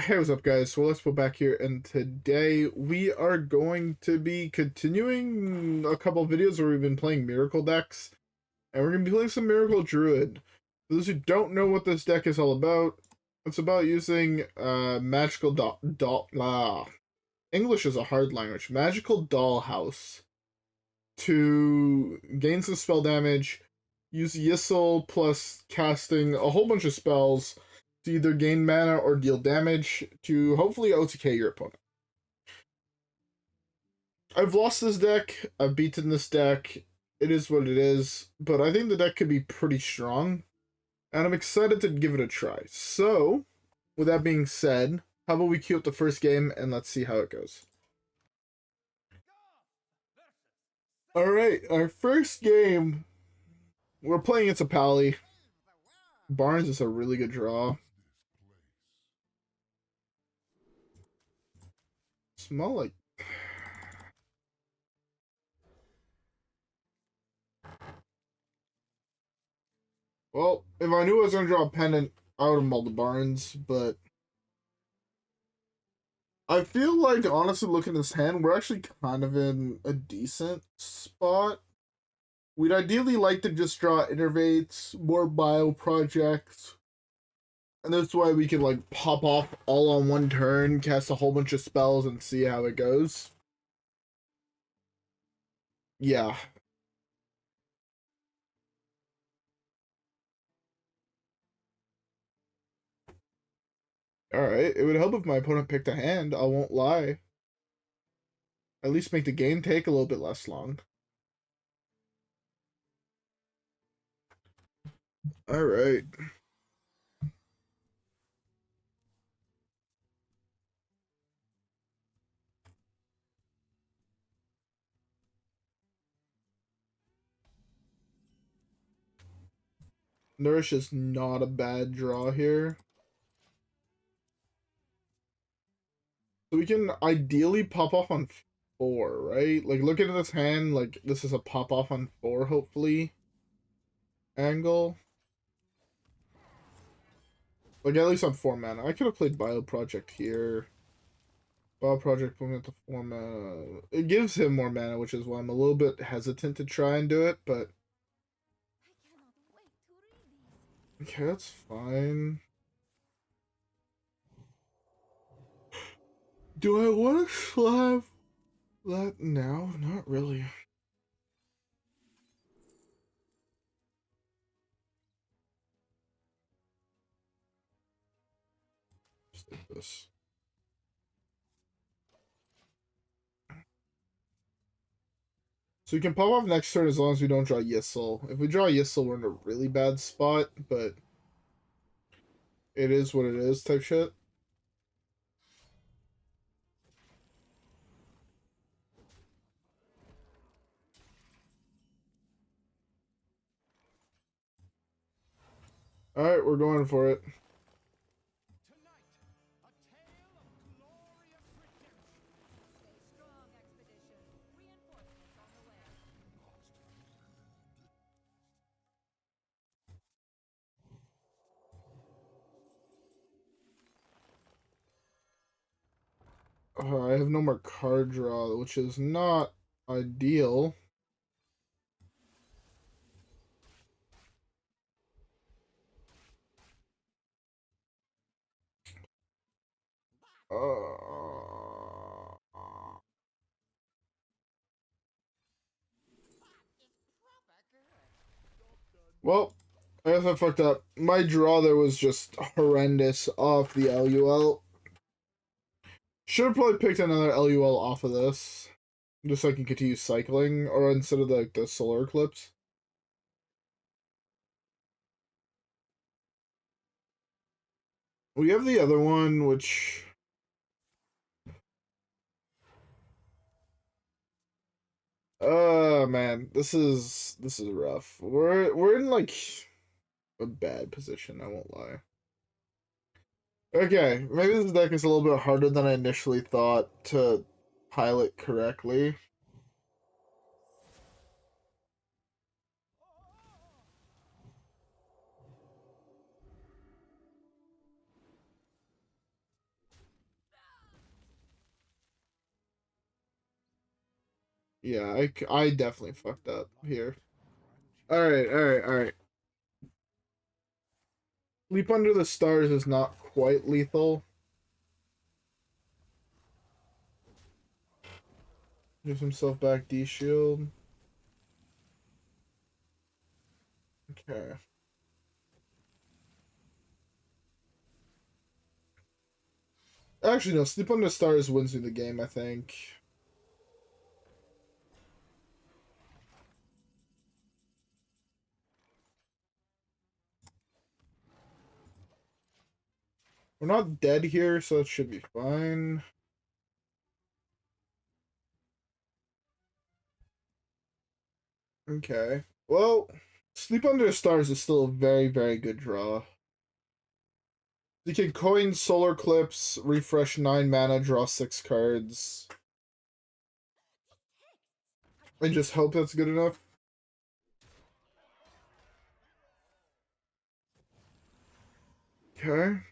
Hey, what's up, guys? So let's go back here, and today we are going to be continuing a couple of videos where we've been playing Miracle decks, and we're going to be playing some Miracle Druid. For those who don't know what this deck is all about, it's about using magical English is a hard language. Magical Dollhouse to gain some spell damage, use Ysiel plus casting a whole bunch of spells to either gain mana or deal damage to hopefully OTK your opponent. I've lost this deck, I've beaten this deck, it is what it is, but I think the deck could be pretty strong, and I'm excited to give it a try. So, with that being said, how about we queue up the first game and let's see how it goes. Alright, our first game, we're playing against a Pally. Barnes is a really good draw. Smell like... Well, if I knew I was going to draw a Pendant, I would have mulled the Barnes, but... I feel like, honestly, looking at this hand, we're actually kind of in a decent spot. We'd ideally like to just draw Innervates, more bio projects, and that's why we can, like, pop off all on one turn, cast a whole bunch of spells, and see how it goes. Yeah. Alright, it would help if my opponent picked a hand, I won't lie. At least make the game take a little bit less long. Alright. Nourish is not a bad draw here. So we can ideally pop off on 4, right? Like, look at this hand, like, this is a pop off on 4, hopefully. Angle. Like, at least on 4 mana. I could have played Bio Project here. Bio Project putting it to 4 mana. It gives him more mana, which is why I'm a little bit hesitant to try and do it, but... Okay, that's fine. Do I want to slap that now? Not really. Just like this. So we can pop off next turn as long as we don't draw Ysiel. If we draw Ysiel, we're in a really bad spot, but it is what it is type shit. Alright, we're going for it. I have no more card draw, which is not ideal. Well, I guess I fucked up. My draw there was just horrendous off the LUL. Should have probably picked another LUL off of this. Just so I can continue cycling, or instead of the solar eclipse. We have the other one, which... Oh man, this is rough. We're in like a bad position, I won't lie. Okay, maybe this deck is a little bit harder than I initially thought to pilot correctly. Yeah, I definitely fucked up here. Alright, alright, alright. Leap Under the Stars is not quite lethal. Gives himself back D shield. Okay. Actually, no. Sleep Under the Stars wins me the game, I think. We're not dead here, so it should be fine. Okay. Well, Sleep Under the Stars is still a very, very good draw. You can coin Solar Eclipse, refresh 9 mana, draw 6 cards. And just hope that's good enough. Okay.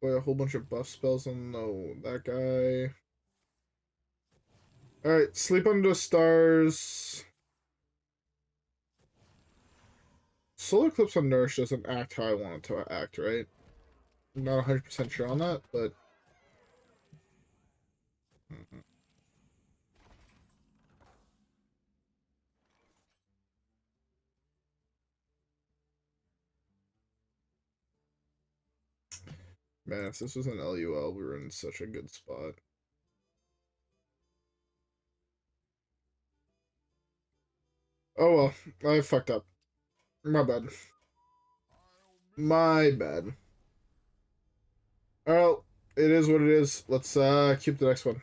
Play a whole bunch of buff spells on that guy. Alright, Sleep Under the Stars. Solar Eclipse on Nourish doesn't act how I want it to act, right? I'm not 100% sure on that, but... Man, if this was an LUL, we were in such a good spot. Oh well, I fucked up. My bad. My bad. Alright, it is what it is. Let's keep the next one.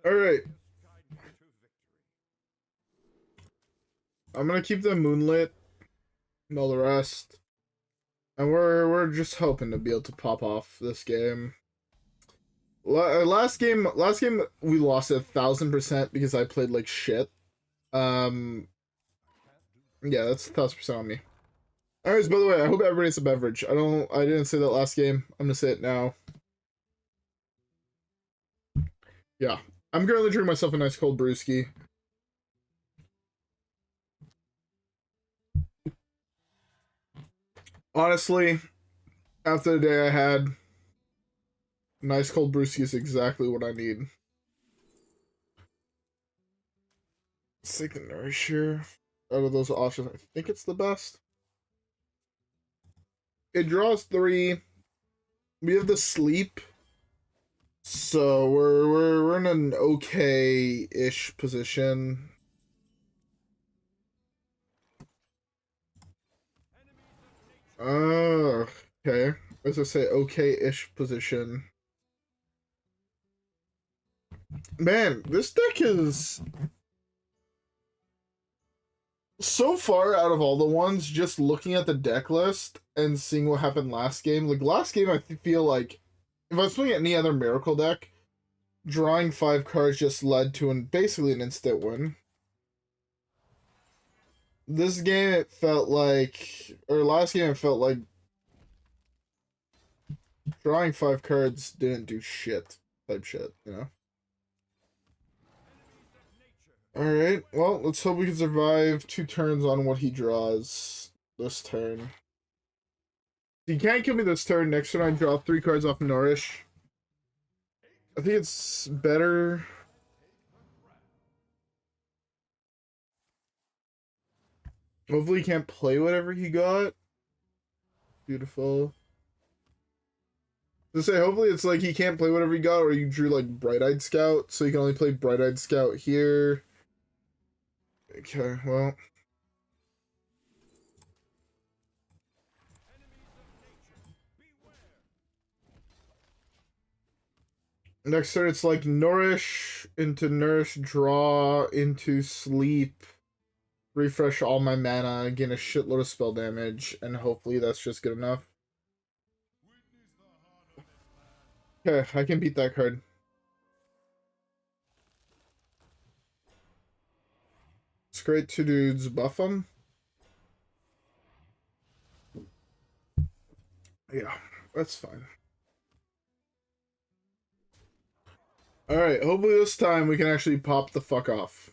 Alright. I'm gonna keep the Moonlit and all the rest. And we're just hoping to be able to pop off this game. Last game we lost 1,000% because I played like shit. Yeah, that's 1,000% on me. Anyways, by the way, I hope everybody has a beverage. I didn't say that last game. I'm gonna say it now. Yeah, I'm currently drinking myself a nice cold brewski. Honestly, after the day I had, nice cold brewski is exactly what I need. Let's take the Nourish here. Out of those options, I think it's the best. It draws 3. We have the sleep. So we're in an okay-ish position. Okay. As I say, okay-ish position. Man, this deck is so far out of all the ones, just looking at the deck list and seeing what happened last game. Like last game, I feel like if I was playing any other Miracle deck, drawing 5 cards just led to basically an instant win. This game, it felt like, or last game, it felt like drawing 5 cards didn't do shit type shit, you know? Alright, well, let's hope we can survive 2 turns on what he draws this turn. He can't kill me this turn. Next turn I draw 3 cards off Nourish. I think it's better. Hopefully he can't play whatever he got. Beautiful. To say, hopefully it's like he can't play whatever he got, or you drew like Bright-Eyed Scout, so you can only play Bright-Eyed Scout here. Okay, well. Next turn it's like Nourish into Nourish, draw into Sleep, refresh all my mana, gain a shitload of spell damage, and hopefully that's just good enough. Okay, I can beat that card. It's great two dudes buff them. Yeah, that's fine. Alright, hopefully this time we can actually pop the fuck off.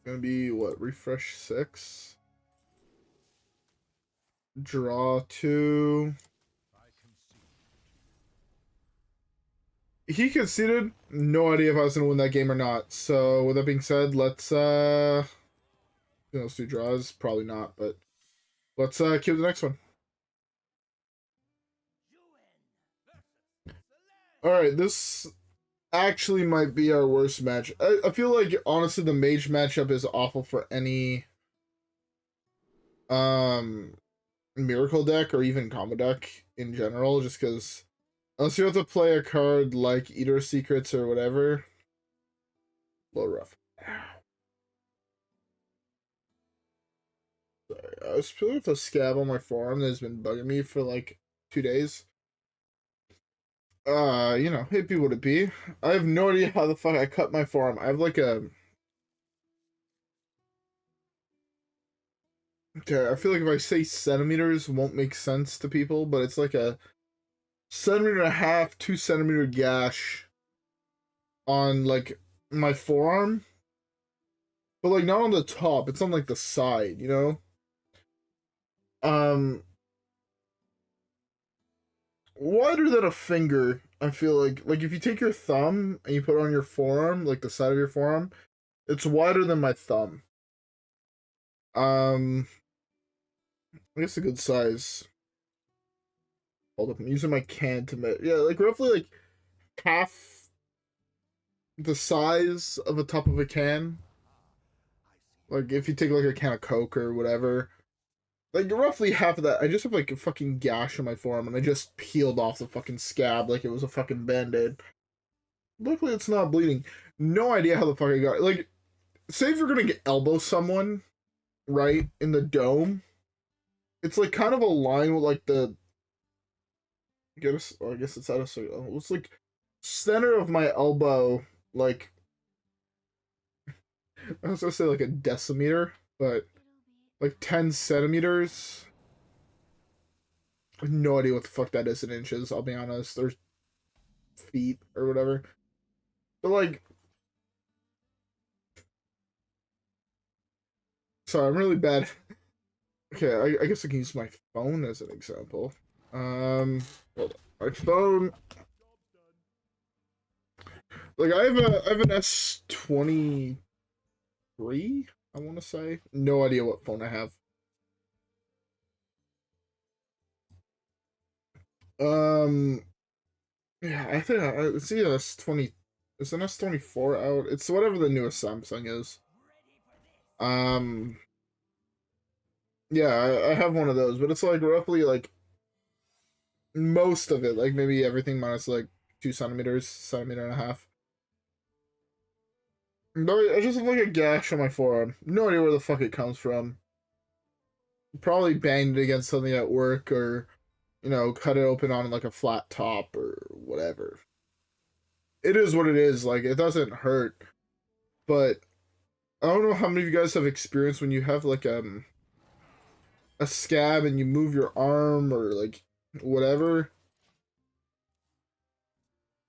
Gonna be what? Refresh 6. Draw 2. He conceded. No idea if I was gonna win that game or not. So with that being said, let's let's do draws. Probably not, but let's cue the next one. Alright, this actually might be our worst match. I feel like honestly the mage matchup is awful for any miracle deck or even combo deck in general, just because unless you have to play a card like Eater Secrets or whatever, a little rough. Sorry, I was feeling with a scab on my forearm that's been bugging me for like 2 days. You know, it'd be what it be. I have no idea how the fuck I cut my forearm. I have like a... Okay, I feel like if I say centimeters, it won't make sense to people, but it's like a 1.5 centimeter, 2 centimeter gash on like my forearm. But like not on the top, it's on like the side, you know? Wider than a finger, I feel like if you take your thumb and you put it on your forearm, like the side of your forearm, it's wider than my thumb. I guess a good size. Hold up, I'm using my can to measure. Yeah, like roughly like half the size of the top of a can. Like if you take like a can of Coke or whatever, like roughly half of that. I just have like a fucking gash on my forearm, and I just peeled off the fucking scab like it was a fucking band-aid. Luckily, it's not bleeding. No idea how the fuck I got it. Like, say if you're gonna get elbow someone, right, in the dome, it's like kind of a line with like the. I guess it's out of circle. It's like center of my elbow, like I was gonna say like a decimeter, but like 10 centimeters. I have no idea what the fuck that is in inches, I'll be honest. There's feet or whatever. But like sorry, I'm really bad. Okay, I guess I can use my phone as an example. Hold on. My phone. Like I have an S23, I want to say. No idea what phone I have. Yeah, I think it's either S20. Is an S24 out? It's whatever the newest Samsung is. Um, yeah, I have one of those, but it's like roughly like most of it, like maybe everything minus like 2 centimeters, centimeter and a half. No, I just have like a gash on my forearm. No idea where the fuck it comes from. Probably banged it against something at work or, you know, cut it open on like a flat top or whatever. It is what it is. Like, it doesn't hurt. But I don't know how many of you guys have experience when you have like a scab and you move your arm or like whatever.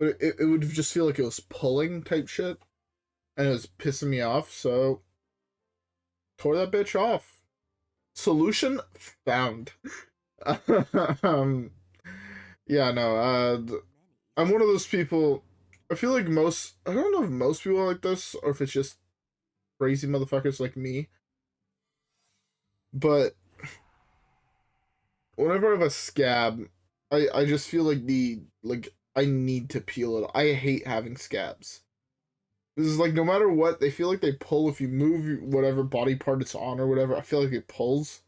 But it would just feel like it was pulling type shit. And it was pissing me off, so tore that bitch off. Solution found. um, yeah, no, I'm one of those people. I feel like I don't know if most people are like this or if it's just crazy motherfuckers like me. But whenever I have a scab, I just feel like I need to peel it. I hate having scabs. This is like no matter what, they feel like they pull if you move whatever body part it's on or whatever. I feel like it pulls.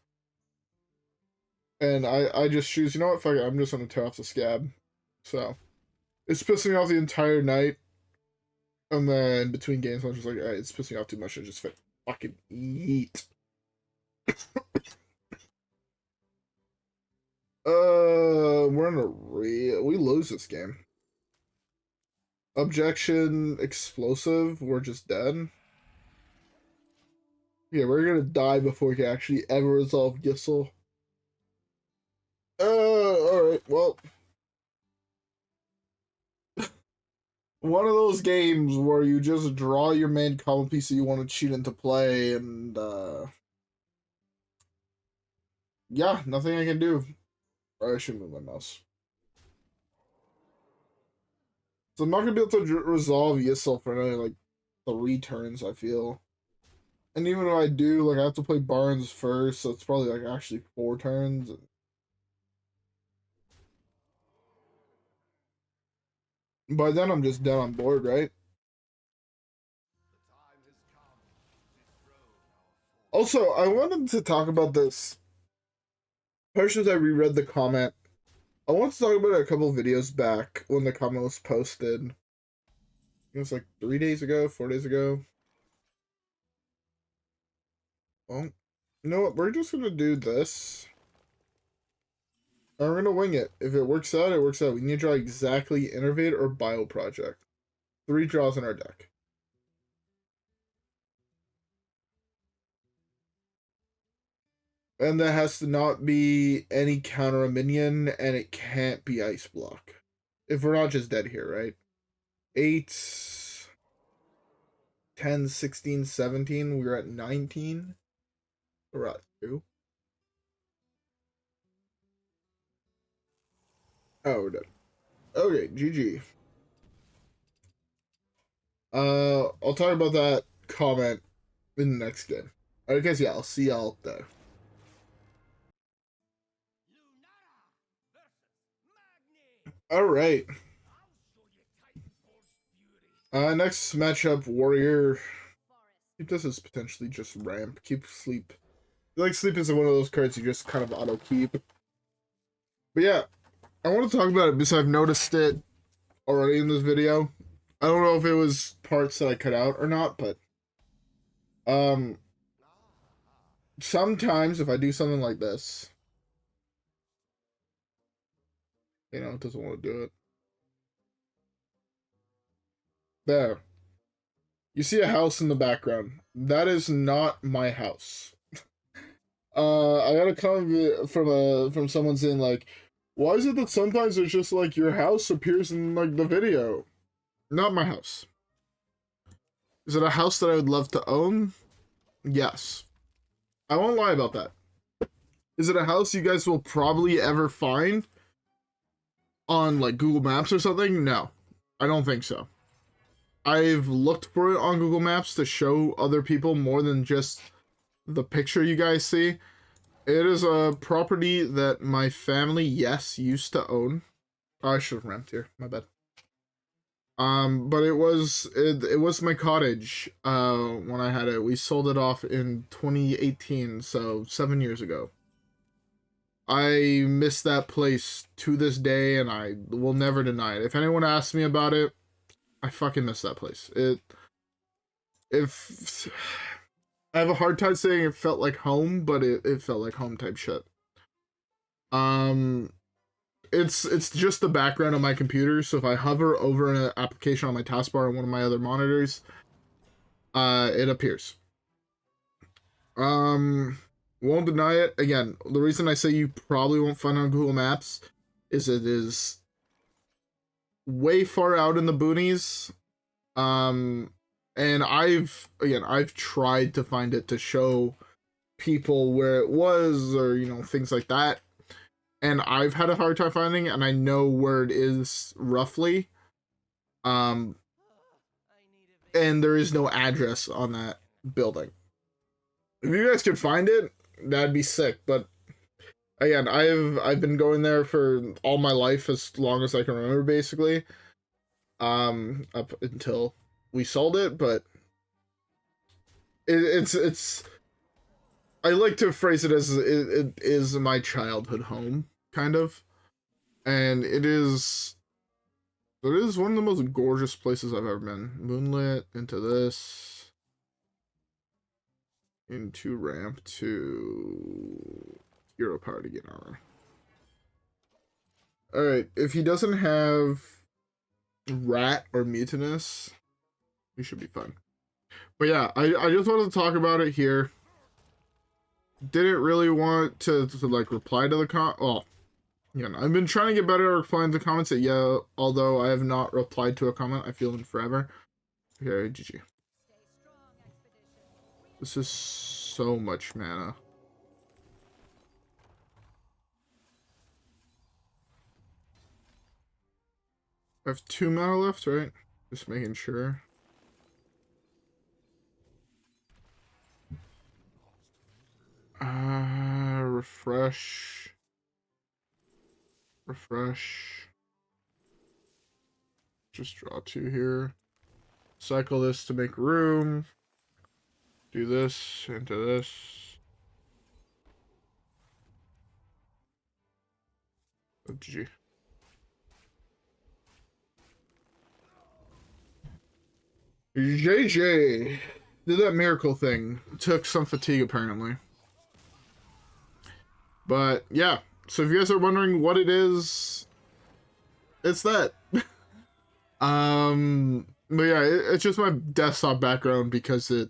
And I just choose, you know what, fuck it, I'm just gonna tear off the scab. So it's pissing me off the entire night. And then between games, I'm just like, alright, it's pissing me off too much. I just fucking eat. We're in a we lose this game. Objection, explosive, we're just dead. Yeah, we're gonna die before we can actually ever resolve Ysiel. Alright, well. One of those games where you just draw your main column piece that you want to cheat into play, and, yeah, nothing I can do. I should move my mouse. So I'm not gonna be able to resolve Ysiel for another, like, 3 turns, I feel. And even if I do, like, I have to play Barnes first, so it's probably, like, actually 4 turns. By then, I'm just dead on board, right? Also, I wanted to talk about this. First, as I reread the comment, I want to talk about it a couple videos back when the comment was posted. It was like 3 days ago, 4 days ago. Well, you know what? We're just gonna do this. And we're gonna wing it. If it works out, it works out. We need to draw exactly Innervate or Bio Project. 3 draws in our deck. And that has to not be any counter a minion, and it can't be Ice Block. If we're not just dead here, right? 8, 10, 16, 17. We're at 19. We're at 2. Oh, we're dead. Okay, GG. I'll talk about that comment in the next game. I guess, yeah, I'll see y'all there. Alright. Next matchup, Warrior. Keep this as potentially just ramp. Keep Sleep. Like, Sleep is one of those cards you just kind of auto-keep. But yeah, I want to talk about it because I've noticed it already in this video. I don't know if it was parts that I cut out or not, but sometimes if I do something like this, it doesn't want to do it. There. You see a house in the background. That is not my house. I got a comment from someone saying like, why is it that sometimes it's just like your house appears in like the video? Not my house. Is it a house that I would love to own? Yes. I won't lie about that. Is it a house you guys will probably ever find on like Google Maps or something? No. I don't think so. I've looked for it on Google Maps to show other people more than just the picture you guys see. It is a property that my family, yes, used to own. Oh, I should have ramped here. My bad. But it was my cottage. When I had it, we sold it off in 2018, so 7 years ago. I miss that place to this day, and I will never deny it. If anyone asks me about it, I fucking miss that place. If I have a hard time saying it felt like home, but it felt like home type shit. It's just the background on my computer, so if I hover over an application on my taskbar on one of my other monitors, it appears. Won't deny it. Again, the reason I say you probably won't find it on Google Maps is it is way far out in the boonies. And I've tried to find it to show people where it was, or things like that, and I've had a hard time finding it, and I know where it is roughly. And there is no address on that building. If you guys could find it, that'd be sick. But again, I've been going there for all my life, as long as I can remember, basically. Up until we sold it, but it's I like to phrase it as it is my childhood home, kind of, and it is one of the most gorgeous places I've ever been. Moonlit into this, into ramp to hero power to get armor. Alright, if he doesn't have Rat or Mutinous, we should be fine. But yeah, I just wanted to talk about it here. Didn't really want to like reply to the well, you know, I've been trying to get better at replying to comments. Yeah, although I have not replied to a comment, I feel in forever. Okay, GG. This is so much mana. I have 2 mana left, right? Just making sure. Refresh. Refresh. Just draw 2 here. Cycle this to make room. Do this into this. Oh, GG. JJ did that miracle thing. Took some fatigue apparently. But yeah, so if you guys are wondering what it is, it's that. But yeah, it's just my desktop background because it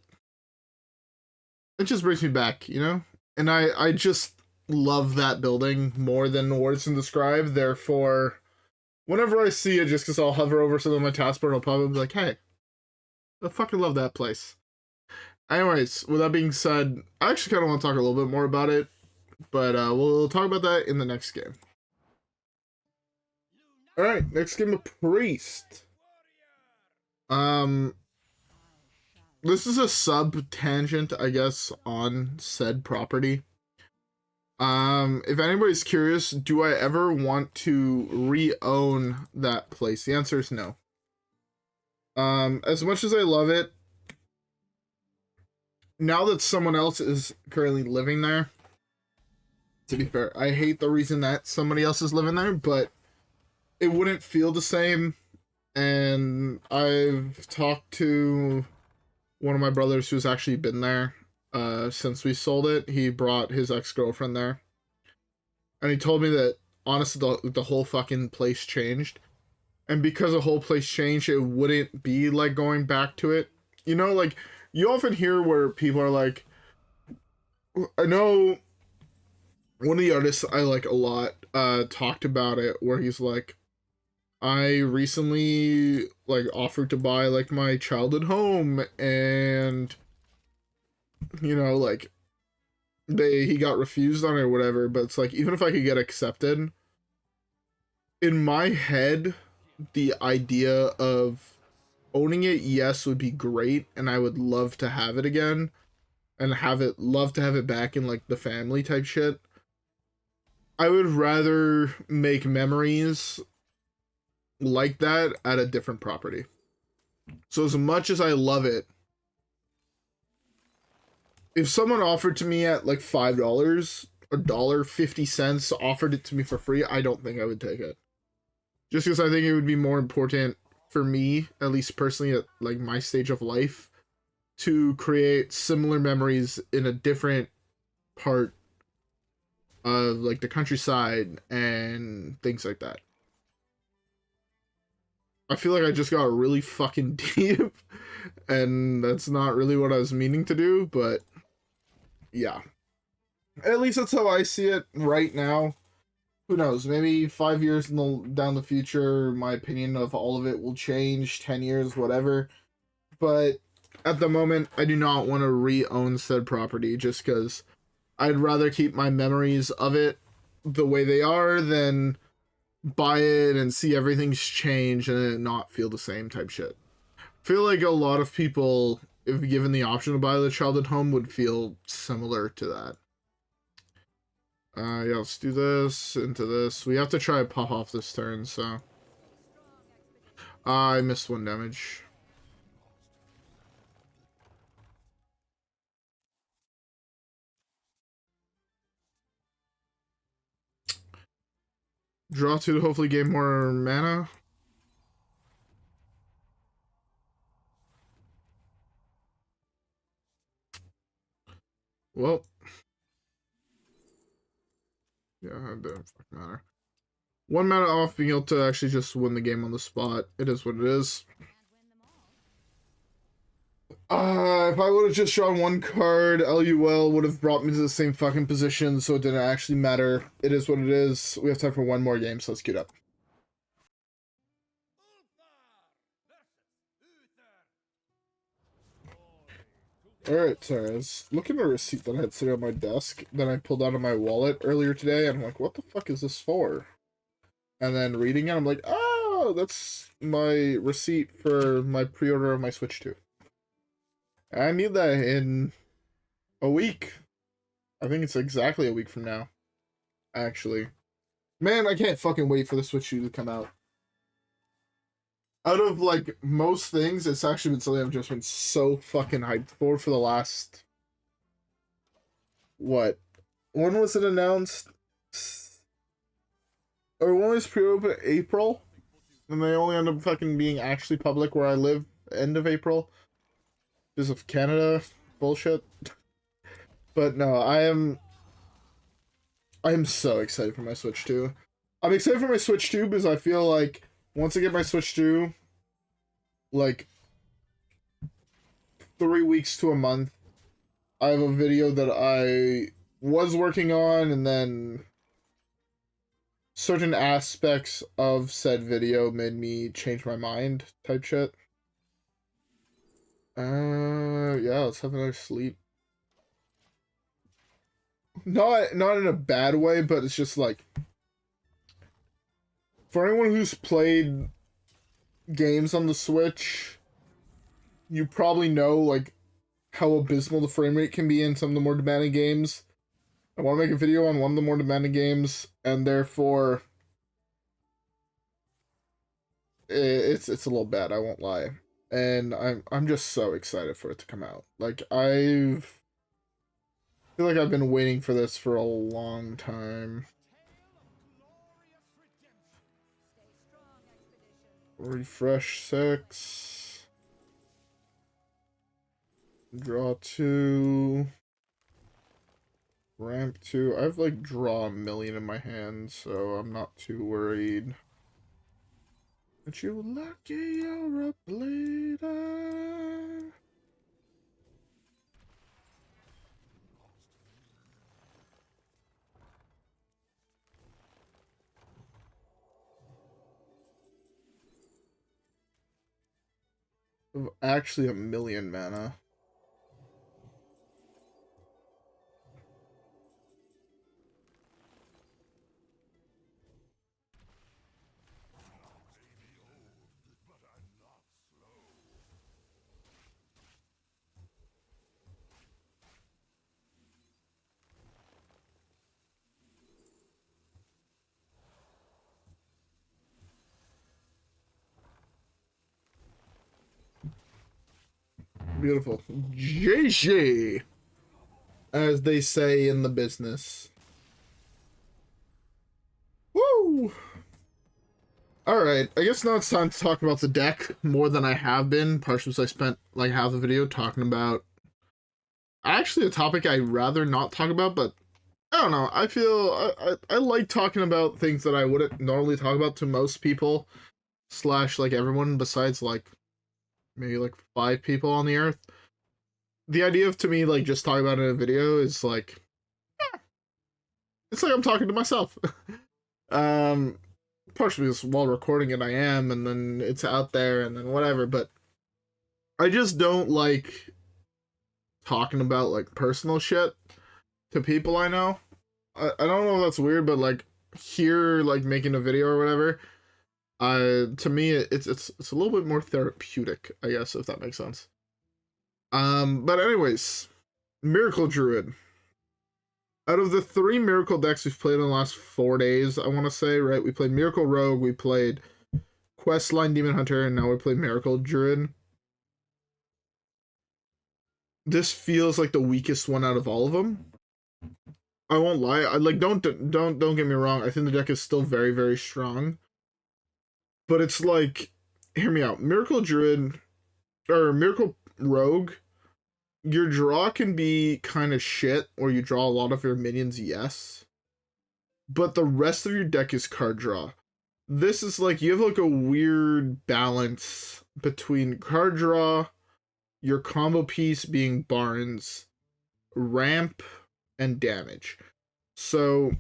just brings me back, you know? And I just love that building more than words can describe. Therefore, whenever I see it, just because I'll hover over something on my taskbar and I'll probably be like, hey, I fucking love that place. Anyways, with that being said, I actually kind of want to talk a little bit more about it, but we'll talk about that in the next game. Alright, next game of Priest. This is a sub-tangent, I guess, on said property. If anybody's curious, do I ever want to re-own that place? The answer is no. As much as I love it, now that someone else is currently living there, to be fair, I hate the reason that somebody else is living there, but it wouldn't feel the same. And I've talked to one of my brothers who's actually been there since we sold it. He brought his ex-girlfriend there. And he told me that, honestly, the whole fucking place changed. And because the whole place changed, it wouldn't be like going back to it. You know, like, you often hear where people are like, I know one of the artists I like a lot talked about it, where he's like, I recently like offered to buy like my childhood home, and you know, like he got refused on it or whatever. But it's like, even if I could get accepted, in my head, the idea of owning it, yes, would be great, and I would love to have it again and love to have it back in like the family type shit. I would rather make memories like that at a different property. So as much as I love it, if someone offered to me at like $5, $1.50, offered it to me for free, I don't think I would take it. Just because I think it would be more important for me, at least personally at like my stage of life, to create similar memories in a different part of like the countryside and things like that. I feel like I just got really fucking deep, and that's not really what I was meaning to do, but yeah. At least that's how I see it right now. Who knows, maybe 5 years down the future, my opinion of all of it will change, 10 years, whatever. But at the moment, I do not want to re-own said property, just because I'd rather keep my memories of it the way they are than buy it and see everything's changed and it not feel the same type shit. I feel like a lot of people, if given the option to buy the childhood home, would feel similar to that. Yeah, let's do this into this. We have to try to pop off this turn, so. I missed 1 damage. Draw 2 to hopefully gain more mana. Well. Yeah, it didn't fucking matter. 1 mana off being able to actually just win the game on the spot. It is what it is. If I would have just drawn 1 card, LUL would have brought me to the same fucking position, so it didn't actually matter. It is what it is. We have time for 1 more game, so let's get up. Alright, sorry, I was looking at a receipt that I had sitting on my desk, then I pulled out of my wallet earlier today, and I'm like, what the fuck is this for? And then reading it, I'm like, oh, that's my receipt for my pre-order of my Switch 2. I need that in a week. I think it's exactly a week from now, actually. Man, I can't fucking wait for the Switch 2 to come out. Out of, like, most things, it's actually been something I've just been so fucking hyped for the last... What? When was it announced? Or when was pre-open? April? And they only end up fucking being actually public where I live end of April. Because of Canada bullshit. But no, I am so excited for my Switch 2. I'm excited for my Switch 2 because I feel like once I get my Switch 2, like 3 weeks to a month, I have a video that I was working on, and then certain aspects of said video made me change my mind type shit. Yeah, let's have a nice sleep. Not in a bad way, but it's just like, for anyone who's played games on the Switch, you probably know, like, how abysmal the frame rate can be in some of the more demanding games. I want to make a video on one of the more demanding games, and therefore, it's a little bad, I won't lie. And I'm just so excited for it to come out. Like, I feel like I've been waiting for this for a long time. Refresh 6. Draw 2. Ramp 2. I have, like, draw 1,000,000 in my hand, so I'm not too worried. But you lucky you're a bleeder. Actually, 1,000,000 mana. Beautiful. JJ, as they say in the business. Woo! Alright, I guess now it's time to talk about the deck more than I have been, partially because I spent like half the video talking about actually a topic I'd rather not talk about, but I don't know, I feel I like talking about things that I wouldn't normally talk about to most people, slash like everyone besides like maybe like 5 people on the earth. The idea of, to me, like, just talking about it in a video is like, it's like I'm talking to myself. Partially because while recording it I am, and then it's out there, and then whatever, but I just don't like talking about, like, personal shit to people I know. I don't know if that's weird, but, like, here, like, making a video or whatever, to me, it's a little bit more therapeutic, I guess, if that makes sense. But anyways, Miracle Druid. Out of the 3 Miracle decks we've played in the last 4 days, I want to say, right? We played Miracle Rogue, we played Questline Demon Hunter, and now we played Miracle Druid. This feels like the weakest one out of all of them. I won't lie. I like don't get me wrong. I think the deck is still very, very strong. But it's like, hear me out. Miracle Druid or Miracle Rogue, your draw can be kind of shit, or you draw a lot of your minions, yes. But the rest of your deck is card draw. this is like, you have like a weird balance between card draw, your combo piece being Barnes, ramp, and damage. So,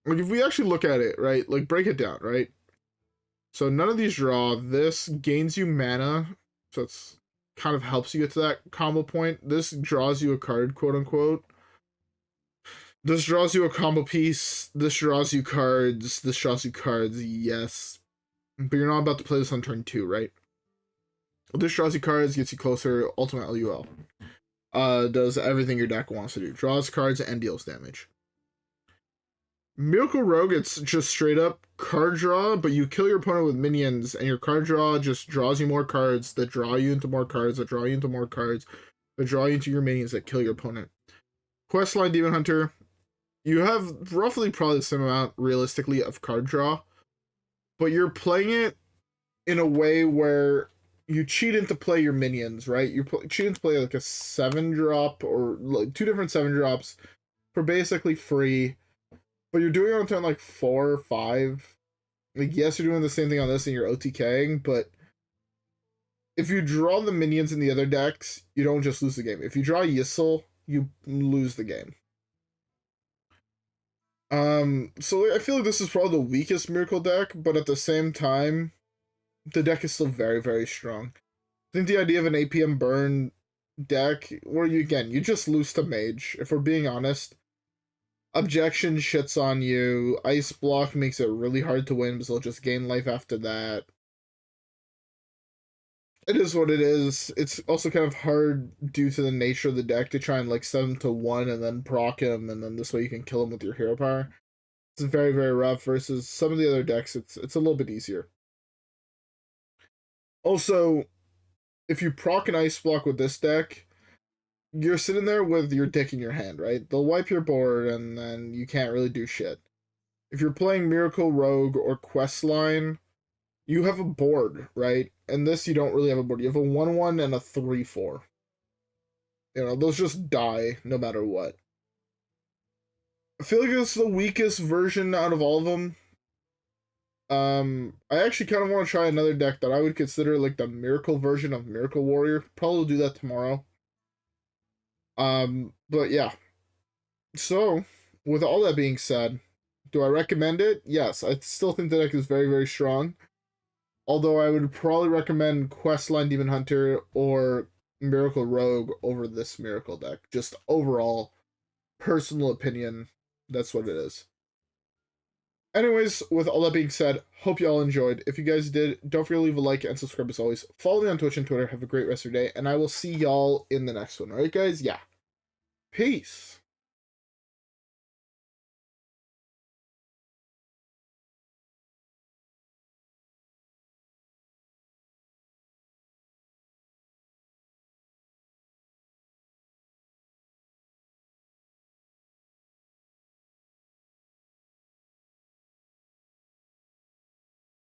like, if we actually look at it, right, like, break it down, right? So none of these draw. This gains you mana, so it's kind of helps you get to that combo point. This draws you a card, quote unquote. This draws you a combo piece. This draws you cards. This draws you cards, yes. But you're not about to play this on turn 2, right? This draws you cards, gets you closer, ultimate LUL. Does everything your deck wants to do. Draws cards and deals damage. Miracle Rogue, it's just straight up card draw, but you kill your opponent with minions, and your card draw just draws you more cards that draw you into more cards, that draw you into more cards, that draw you into your minions that kill your opponent. Questline Demon Hunter, you have roughly probably the same amount, realistically, of card draw, but you're playing it in a way where you cheat into play your minions, right? You cheat into play like a 7-drop, or like 2 different 7-drops for basically free. But you're doing it on turn like 4 or 5. Like, yes, you're doing the same thing on this and you're OTKing, but if you draw the minions in the other decks, you don't just lose the game. If you draw Ysiel, you lose the game. So I feel like this is probably the weakest Miracle deck, but at the same time, the deck is still very, very strong. I think the idea of an APM burn deck, where you just lose to Mage, if we're being honest. Objection shits on you. Ice Block makes it really hard to win because they'll just gain life after that. It is what it is. It's also kind of hard due to the nature of the deck to try and like set him to 1 and then proc him, and then this way you can kill him with your hero power. It's very, very rough versus some of the other decks. It's a little bit easier. Also, if you proc an Ice Block with this deck, you're sitting there with your dick in your hand, right? They'll wipe your board, and then you can't really do shit. If you're playing Miracle Rogue or Questline, you have a board, right? And this, you don't really have a board. You have a 1/1 and a 3/4. You know, those just die no matter what. I feel like it's the weakest version out of all of them. I actually kind of want to try another deck that I would consider like the Miracle version of Miracle Warrior. Probably do that tomorrow. But yeah. So, with all that being said, do I recommend it? Yes, I still think the deck is very, very strong. Although I would probably recommend Questline Demon Hunter or Miracle Rogue over this Miracle deck. Just overall, personal opinion, that's what it is. Anyways, with all that being said, hope y'all enjoyed. If you guys did, don't forget to leave a like and subscribe as always. Follow me on Twitch and Twitter. Have a great rest of your day, and I will see y'all in the next one. Alright, guys? Yeah. Peace.